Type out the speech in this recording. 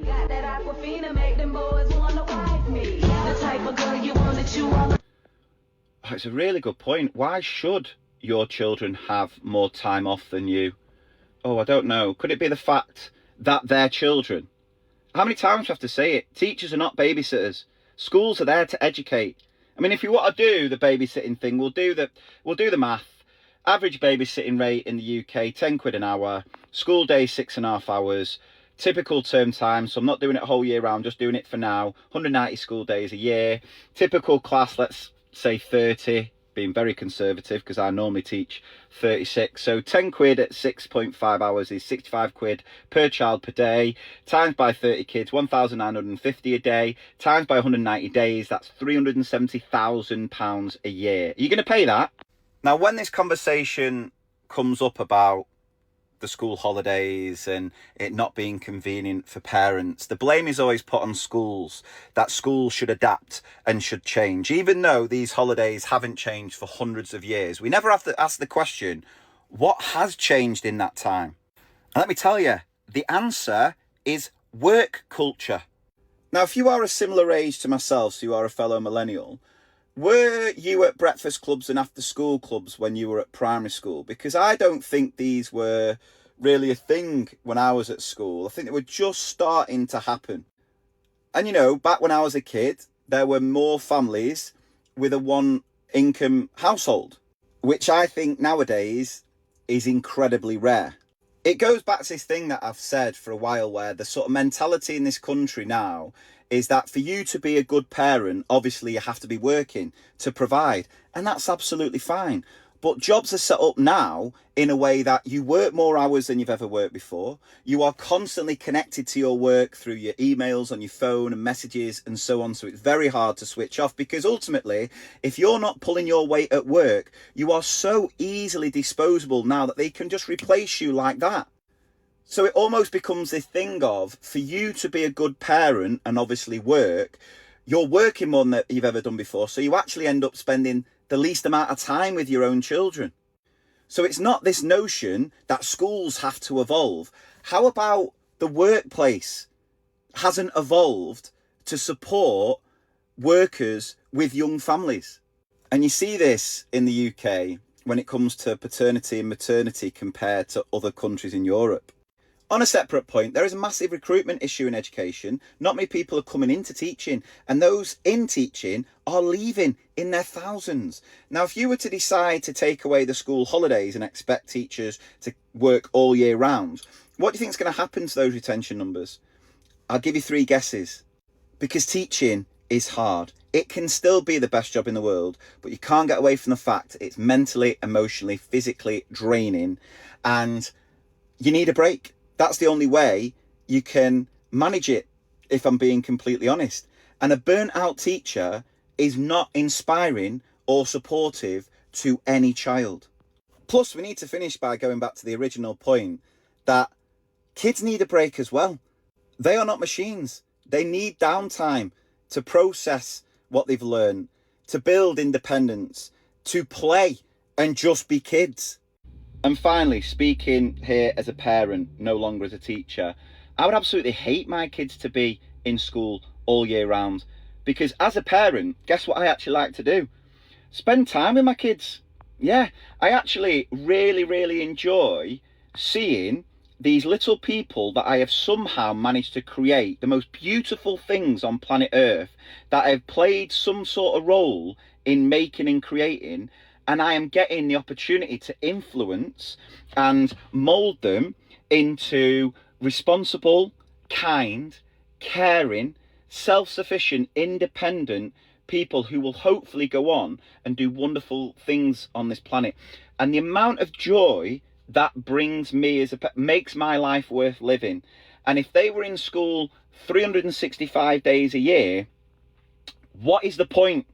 Got that Aquafina, make them boys wanna wife me. The type of girl you want to chew on. It's a really good point. Why should your children have more time off than you? Oh, I don't know. Could it be the fact that they're children? How many times do I have to say it? Teachers are not babysitters. Schools are there to educate. I mean, if you want to do the babysitting thing, we'll do the math. Average babysitting rate in the UK, 10 quid an hour. School day, 6.5 hours. Typical term time, so I'm not doing it a whole year round, just doing it for now. 190 school days a year. Typical class, let's say 30, being very conservative because I normally teach 36. So 10 quid at 6.5 hours is 65 quid per child per day, times by 30 kids, 1,950 a day, times by 190 days, that's £370,000 a year. Are you going to pay that? Now, when this conversation comes up about the school holidays and it not being convenient for parents, the blame is always put on schools, that schools should adapt and should change, even though these holidays haven't changed for hundreds of years. We never have to ask the question, what has changed in that time? And let me tell you, the answer is work culture. Now, if you are a similar age to myself, so you are a fellow millennial, were you at breakfast clubs and after school clubs when you were at primary school? Because I don't think these were really a thing when I was at school. I think they were just starting to happen. And you know, back when I was a kid, there were more families with a one income household, which I think nowadays is incredibly rare. It goes back to this thing that I've said for a while, where the sort of mentality in this country now is that for you to be a good parent, obviously you have to be working to provide. And that's absolutely fine. But jobs are set up now in a way that you work more hours than you've ever worked before. You are constantly connected to your work through your emails on your phone and messages and so on. So it's very hard to switch off, because ultimately, if you're not pulling your weight at work, you are so easily disposable now that they can just replace you like that. So it almost becomes this thing of, for you to be a good parent and obviously work, you're working more than you've ever done before. So you actually end up spending the least amount of time with your own children. So it's not this notion that schools have to evolve. How about the workplace hasn't evolved to support workers with young families? And you see this in the UK when it comes to paternity and maternity compared to other countries in Europe. On a separate point, there is a massive recruitment issue in education. Not many people are coming into teaching, and those in teaching are leaving in their thousands. Now, if you were to decide to take away the school holidays and expect teachers to work all year round, what do you think is going to happen to those retention numbers? I'll give you 3 guesses. Because teaching is hard. It can still be the best job in the world, but you can't get away from the fact it's mentally, emotionally, physically draining, and you need a break. That's the only way you can manage it, if I'm being completely honest. And a burnt out teacher is not inspiring or supportive to any child. Plus, we need to finish by going back to the original point that kids need a break as well. They are not machines. They need downtime to process what they've learned, to build independence, to play and just be kids. And finally, speaking here as a parent, no longer as a teacher, I would absolutely hate my kids to be in school all year round, because as a parent, guess what I actually like to do? Spend time with my kids. Yeah, I actually really enjoy seeing these little people that I have somehow managed to create the most beautiful things on planet Earth, that have played some sort of role in making and creating, and I am getting the opportunity to influence and mold them into responsible, kind, caring, self-sufficient, independent people who will hopefully go on and do wonderful things on this planet. And the amount of joy that brings me makes my life worth living. And if they were in school 365 days a year, what is the point?